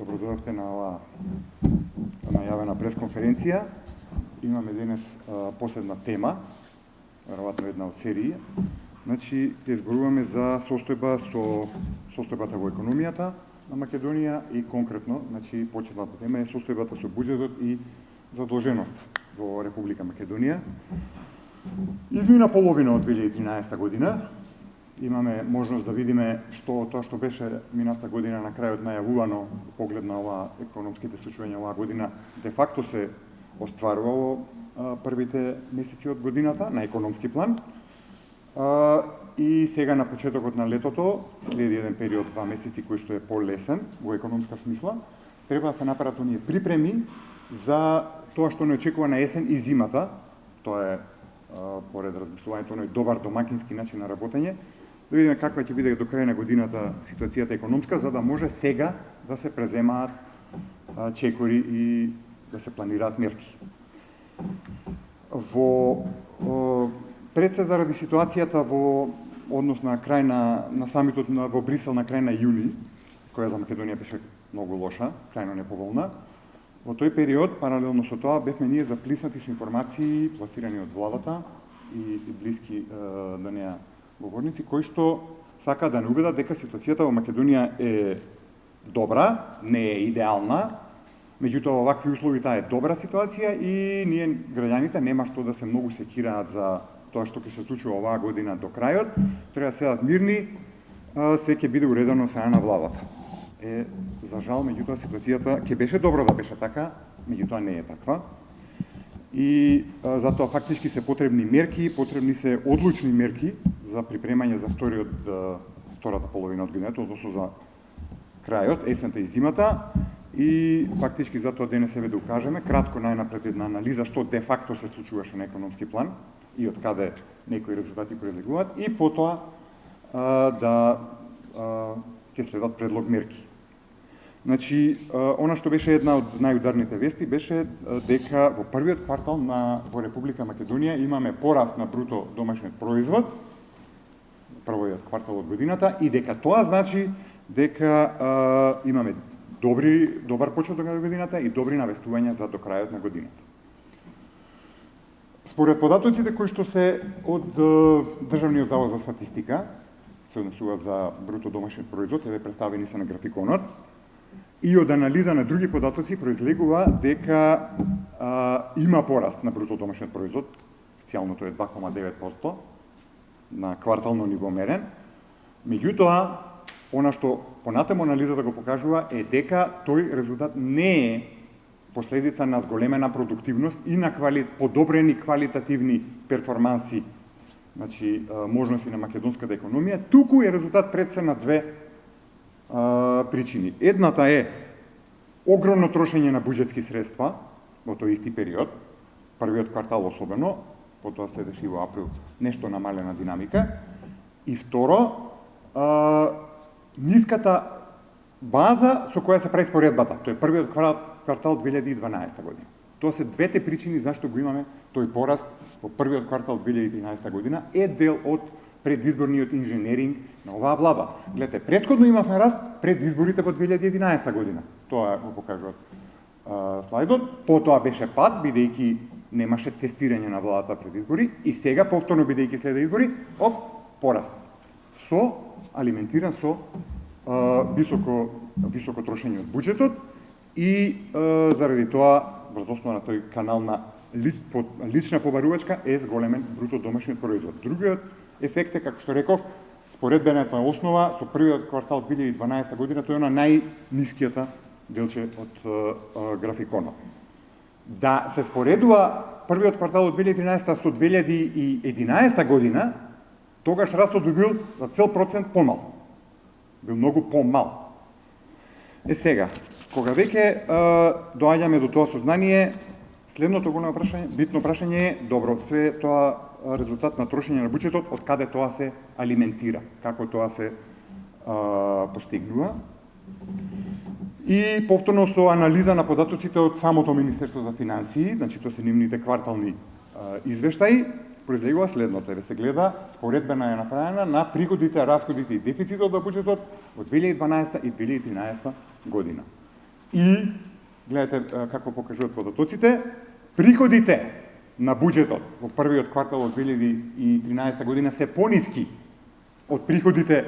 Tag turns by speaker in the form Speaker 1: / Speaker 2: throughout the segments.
Speaker 1: добродојавте на оваа најавена пресконференција. Имаме денес последна тема, веројатно една од серии. Значи, ќе зборуваме за состојбата во економијата на Македонија и конкретно, значи, почетната тема е состојбата со буџетот и задолженоста во Република Македонија. Измина половина од 2013 година. Имаме можност да видиме што тоа што беше мината година на крајот најавувано поглед на оваа економските случувања оваа година де факто се остварува во првите месеци од годината на економски план. И сега на почетокот на летото, следи еден период 2 месеци кој што е полесен во економска смисла, треба да се направат оние припреми за тоа што не очекува на есен и зимата. Тоа е поред размислувањето на добар домакински начин на работење. Да видиме каква ќе биде до крај на годината ситуацијата економска, за да може сега да се преземаат чекори и да се планираат мерки. Пред се заради ситуацијата во однос на крај на самитот во Брисел на крај на јуни, која за Македонија беше многу лоша, крајно неповолна, во тој период, паралелно со тоа, бевме ние заплиснати со информации пласирани од владата и блиски до неа говорници, кои што сака да не убедат дека ситуацијата во Македонија е добра, не е идеална, меѓутоа во вакви услови таа е добра ситуација и ние граѓаните нема што да се многу секираат за тоа што ќе се случува оваа година до крајот, треба да седат мирни, се ќе биде уредено од страна на владата. За жал, меѓутоа ситуацијата ќе беше добро да беше така, меѓутоа не е таква. И затоа фактички се потребни мерки, потребни се одлучни мерки за припремање за втората половина од годината, односно за крајот, есента и зимата. И фактички затоа денес себе да укажеме кратко најнапред една анализа што де факто се случуваше на економски план и од каде некои резултати произлегуваат и потоа ќе следат предлог мерки. Значи, она што беше една од најударните вести беше дека во првиот квартал во Република Македонија имаме пораст на бруто домашниот производ, првиот квартал од годината, и дека тоа значи дека имаме добар почеток на годината и добри навестувања за до крајот на годината. Според податоците кои што се од Државниот завод за статистика, се однесуваат за бруто домашниот производ, еве представени се на графиконот, и од анализа на други податоци произлегува дека има пораст на бруто домашниот производ, официјалното е 2,9% на квартално ниво мерен. Меѓутоа, она што понатаму анализата го покажува е дека тој резултат не е последица на зголемена продуктивност и на подобрени квалитативни перформанси, значи можности на македонската економија, туку е резултат пред се на две причини. Едната е огромно трошење на буџетски средства во тој исти период, првиот квартал особено, потоа следеше и во април нешто намалена динамика, и второ, ниската база со која се прави споредбата. Тој е првиот квартал 2012 година. Тоа се двете причини зашто го имаме тој пораст во првиот квартал 2013 година, е дел од предизборниот инженеринг на оваа влада. Гледате, претходно имавме раст пред изборите во 2011 година. Тоа го покажува слайдот. Потоа беше пад, бидејќи немаше тестирање на владата пред избори, и сега повторно бидејќи следа избори, пораст. Алиментиран со високо трошење од буџетот и заради тоа врз основа на тој канал на лична побарувачка е зголемен бруто домашниот производ. Другиот ефект е, како што реков, споредбената основа со првиот квартал 2012 година, тој е на најнискијата делче од графиконот. Да се споредува првиот квартал од 2013 со 2011 година, тогаш растот би бил за цел процент помал. Бил многу помал. Сега, кога веќе доаѓаме до тоа сознание, следното големо прашање, битно прашање е, добро, све тоа резултат на трошење на буџетот, од каде тоа се алиментира, како тоа се постигнува. И повторно со анализа на податоците од самото Министерство за финансии, значи тоа се нивните квартални извештаи, произлегува следното, се гледа, споредбена е направена на приходите, расходите и дефицитот во буџетот во 2012 и 2013 година. И гледате како покажуваат податоците, приходите на буџетот во првиот квартал од 2013 година се пониски од приходите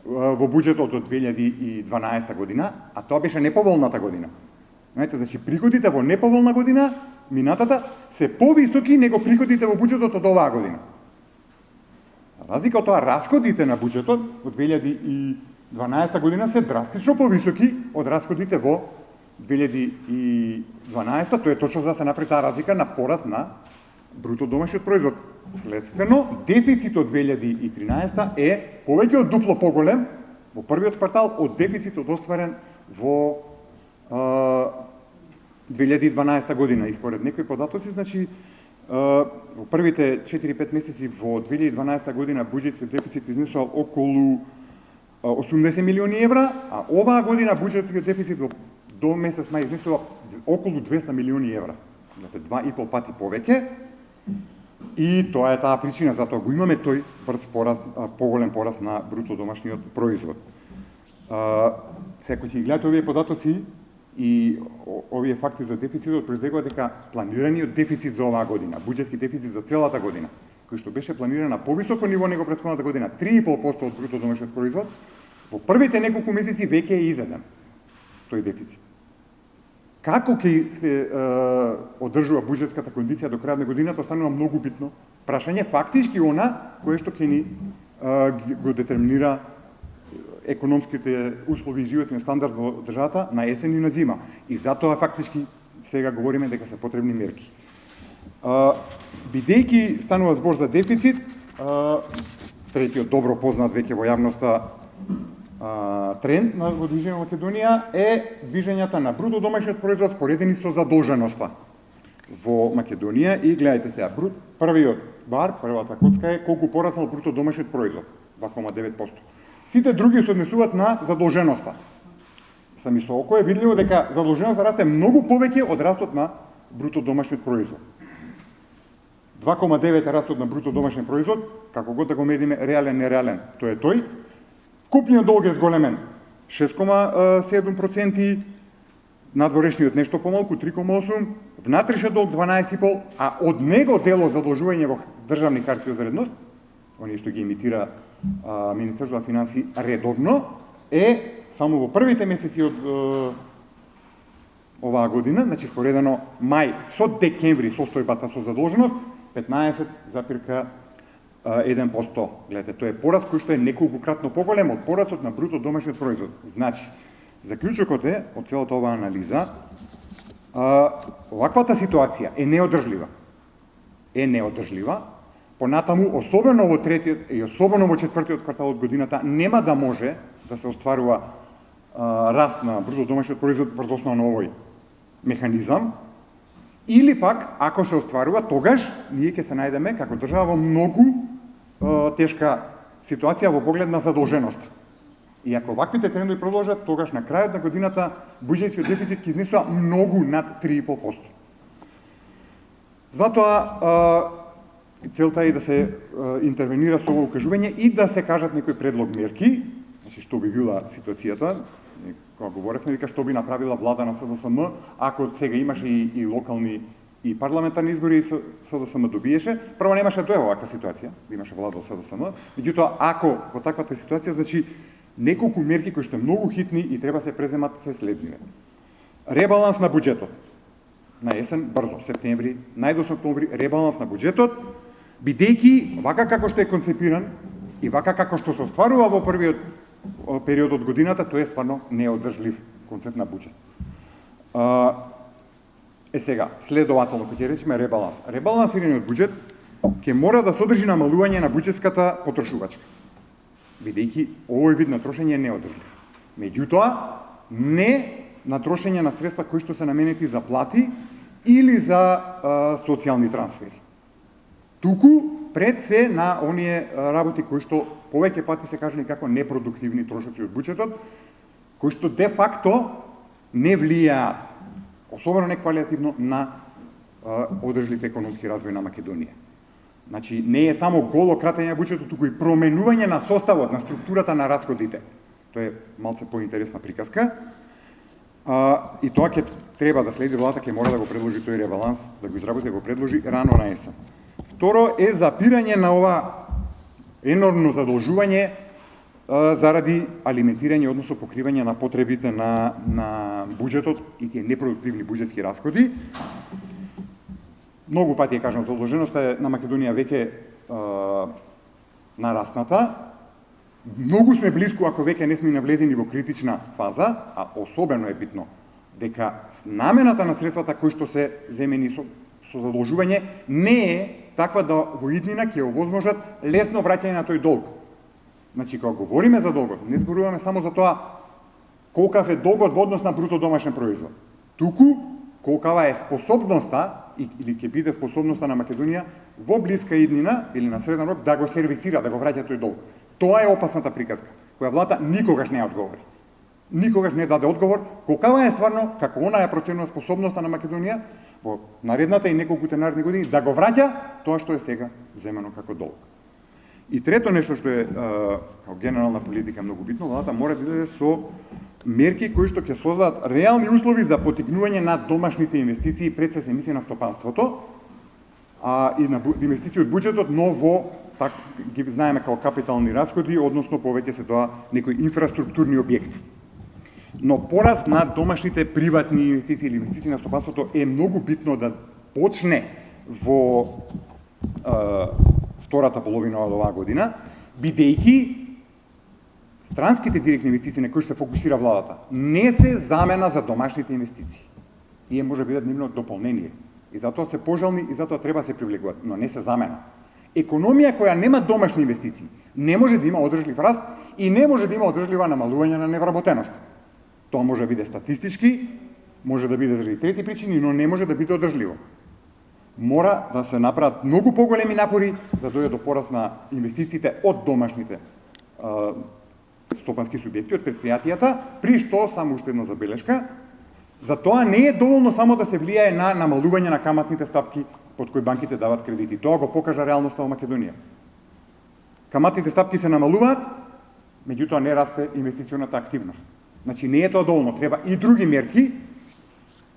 Speaker 1: во буџетот од 2012 година, а тоа беше неповолната година. Знаете, значи приходите во неповолна година, минатата, се повисоки него приходите во буџетот од оваа година. Разлика од тоа, расходите на буџетот од 2012 година се драстично повисоки од расходите во 2012, тоа е точно за да се направи таа разлика на пораст на бруто домашниот производ. Следствено, дефицит од 2013 е повеќе од дупло поголем во првиот квартал од дефицитот остварен во 2012 година. И според некои податоци, значи, во првите 4-5 месеци во 2012 година буџетскиот дефицит изнесувал околу 80 милиони евра, а оваа година буџетскиот дефицит до месец мај изнесува околу 200 милиони евра. Значи, 2,5 пати повеќе. И тоа е таа причина, затоа го имаме тој брз пораст, поголем пораст на бруто домашниот производ. Секој ќе гледате овие податоци и овие факти за дефицитот произлегува дека планираниот дефицит за оваа година, буџетски дефицит за целата година, кој што беше планиран на повисоко ниво него претходната година, 3,5% од бруто домашниот производ, во првите неколку месеци веќе е изеден тој дефицит. Како ќе се одржува буџетската кондиција до крајот на годината, останува многу битно прашање, фактички она кое што ќе ни го детерминира економските услови и животниот стандард во државата на есен и на зима. И затоа фактички сега говориме дека се потребни мерки. Бидејќи станува збор за дефицит, третиот добро познат веќе во јавноста тренд во движење во Македонија е движењата на бруто домашниот производ споредени со задолженоста во Македонија. И гледајте сега, првиот бар, првата коцка е колку пораснал бруто домашниот производ, 2,9%. Сите други се однесуваат на задолженоста. Сами со око е видливо дека задолженоста расте многу повеќе од растот на бруто домашниот производ. 2,9 е растот на бруто домашниот производ, како год да го мериме, реален, нереален, тој е тој. Купниот долг е зголемен 6,7%, надворешниот нешто помалку 3,8%, внатрешниот долг 12,5%, а од него делот задолжување во државни карти од вредност, оние што ги емитира Министерството на финансии редовно, е само во првите месеци од оваа година, значи споредено мај со декември состојбата со задолженост 15,1%. Гледате, тоа е пораст кој што е неколкукратно поголем од порастот на бруто домашниот производ. Значи, заклучокот е од целата оваа анализа, оваквата ситуација е неодржлива. Понатаму, особено во третиот и особено во четвртиот квартал од годината, нема да може да се остварува раст на бруто домашниот производ врз основа на овој механизам, или пак, ако се остварува, тогаш ние ќе се најдеме како држава во многу тешка ситуација во поглед на задолженоста. И ако ваквите трендови продолжат, тогаш на крајот на годината буџетскиот дефицит ќе изнесува многу над 3,5%. Затоа целта е да се интервенира со ово укажување и да се кажат некои предлог мерки, значи што би била ситуацијата, кога говоревме, вика што би направила влада на СДСМ, ако сега имаше и локални и парламентарни избори и СДСМ добиеше. Прво немаше тоа ваква ситуација, имаше влада од СДСМ, меѓутоа ако во таквата ситуација, значи неколку мерки кои што се многу хитни и треба се преземат се следниве. Ребаланс на буџетот. На есен, брзо, септември, најдосно октомври, ребаланс на буџетот, бидејќи вака како што е концепиран и вака како што се остварува во првиот период од годината, тој е стварно неодржлив концепт на буџет. Сега, следователно, кој ќе речеме ребаланс. Ребалансираниот буџет ќе мора да содржи намалување на буџетската потрошувачка, бидејќи овој вид на трошење е неодржлив. Меѓутоа, не на трошење на средства кои што се наменети за плати или за социјални трансфери. Туку пред се на оние работи кои што повеќе пати се кажани како непродуктивни трошоци од буџетот, кои што де факто не влијаат, особено не квалитативно, на одржлив економски развој на Македонија. Значи, не е само голо кратење на буџетот, туку и променување на составот, на структурата на расходите. Тоа е малце поинтересна приказка. И тоа ќе треба да следи владата, ќе мора да го предложи тој ребаланс, да го изработи, да го предложи рано на есен. Второ е запирање на ова енормно задолжување заради алиментирање, односно покривање на потребите на буџетот и тие непродуктивни буџетски расходи. Многу пати е кажано, задолженоста на Македонија веќе нарасната. Многу сме близко, ако веќе не сме навлезени во критична фаза, а особено е битно дека намената на средствата кои што се земени со задолжување не е таква да во иднина ќе овозможат лесно враќање на тој долг. Значи, кога говориме за долгот, не зборуваме само за тоа колкав е долгот во однос на бруто домашен производ. Туку, колкава е способноста, или ќе биде способноста на Македонија во блиска иднина или на среден рок да го сервисира, да го враќа тој долг. Тоа е опасната приказка, која владата никогаш не одговори. Никогаш не даде одговор колкава е стварно, како она ја проценува способноста на Македонија во наредната и неколкуте наредни години да го враќа тоа што е сега земено како долг. И трето нешто што е како генерална политика многу битно, владата мора да иде со мерки кои што ќе создадат реални услови за поттикнување на домашните инвестиции, пред се мисли на стопанството, и на инвестиции од буџетот, но во ги знаеме како капитални расходи, односно повеќе се тоа некои инфраструктурни објекти. Но пораст на домашните приватни инвестиции или инвестиции на стопанството е многу битно да почне во втората половина од оваа година, бидејќи странските директни инвестиции на кои се фокусира владата не се замена за домашните инвестиции. Тие може бидат нивно дополнение. И затоа се пожални и затоа треба се привлекуваат, но не се замена. Економија која нема домашни инвестиции не може да има одржлив раст и не може да има одржлива намалување на невработеност. Тоа може да биде статистички, може да биде заради трети причини, но не може да биде одржливо. Мора да се направат многу поголеми напори да дојде до пораст на инвестициите од домашните стопански субјекти, од предпријатијата, при што, само уште една забелешка, за тоа не е доволно само да се влијае на намалување на каматните стапки под кои банките дават кредити. Тоа го покажа реалноста во Македонија. Каматните стапки се намалуваат, меѓутоа не расте инвестиционата активност. Значи не е тоа доволно, треба и други мерки,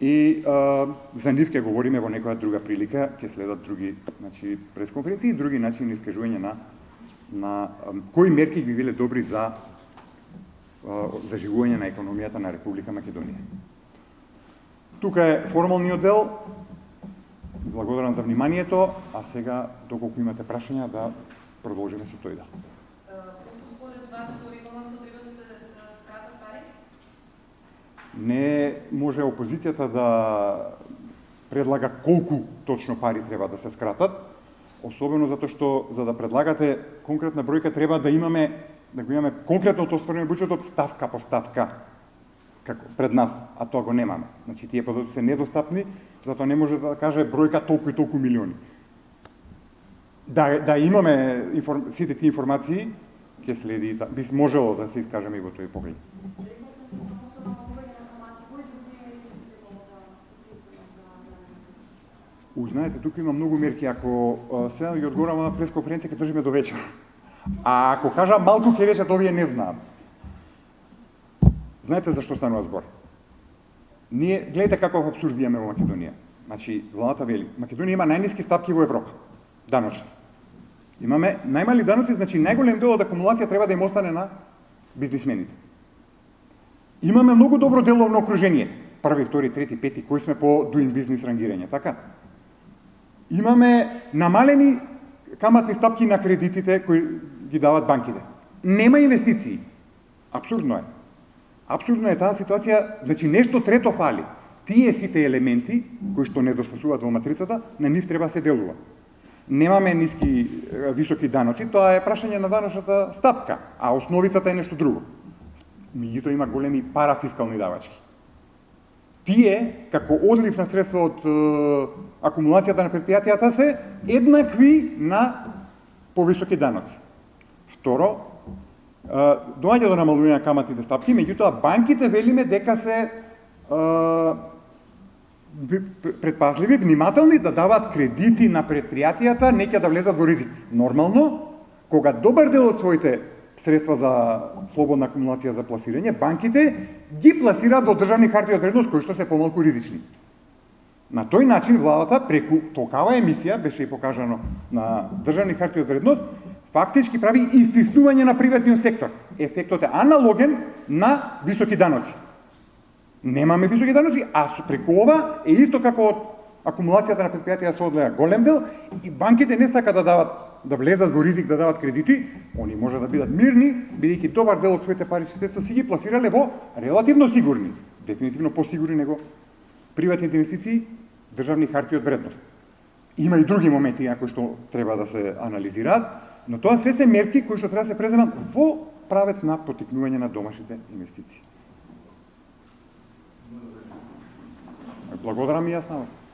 Speaker 1: и за нив ќе говориме во некоја друга прилика, ќе следат други, значи, пресконференции и други начини искажување на кои мерки би биле добри за заживување на економијата на Република Македонија. Тука е формалниот дел. Благодарам за вниманието, а сега, доколку имате прашања, да продолжиме со тој дел.
Speaker 2: Според вас, со ребалансот треба да се скратат пари?
Speaker 1: Не може опозицијата да предлага колку точно пари треба да се скратат, особено затоа што за да предлагате конкретна бројка треба да го имаме конкретното остварување буџетот ставка по ставка како пред нас, а тоа го немаме. Значи тие податоци се недостапни, затоа не може да каже бројка толку и толку милиони. Да имаме сите тие информации, ќе следи, би можело да се искажеме и во тој поглед. Знаете, тука има многу мерки, ако сега ги одговорам на пресконференција ќе држиме до вечер. А ако кажа малку ќе речат овие не знаат. Знаете зашто станува збор? Ние, гледате каков апсурд имаме во Македонија. Значи, владата вели, Македонија има најниски стапки во Европа, даночни. Имаме најмали даноци, значи најголем дел од акумулација треба да им остане на бизнисмените. Имаме многу добро деловно окружение, први, втори, трети, пети, кои сме по doing business рангирање, така? Имаме намалени каматни стапки на кредитите кои ги дават банките. Нема инвестиции. Абсурдно е. Абсурдно е таа ситуација, значи нешто трето фали. Тие сите елементи кои што недостасуваат во матрицата, на нив треба се делува. Немаме високи даноци, тоа е прашање на даночната стапка, а основицата е нешто друго. Меѓутоа има големи парафискални давачки. Тие, како одлив на средства од акумулацијата на предпријатијата, се еднакви на повисоки даноци. Второ, доаѓа до намалување на каматните стапки, меѓутоа банките велиме дека се предпазливи, внимателни да даваат кредити на предпријатијата, не ќе да влезат во ризик. Нормално, кога добар дел од своите средства за слободна акумулација за пласирање, банките ги пласираат во државни харти од вредност кои што се помалку ризични. На тој начин владата преку токава емисија, беше и покажано на државни харти од вредност, фактички прави истиснување на приватниот сектор. Ефектот е аналоген на високи даноци. Немаме високи даноци, а преку ова е исто како од акумулацијата на предпријатија се одлеја голем дел и банките не сака да дават, да влезат во ризик да дават кредити, они може да бидат мирни, бидејќи добар дел од своите парични средства си ги пласирале во релативно сигурни, дефинитивно посигурни него приватните инвестиции, државни харти од вредност. Има и други моменти кои што треба да се анализираат, но тоа све се мерки кои што треба да се преземат во правец на поттикнување на домашните инвестиции. Благодарам и јас на вас.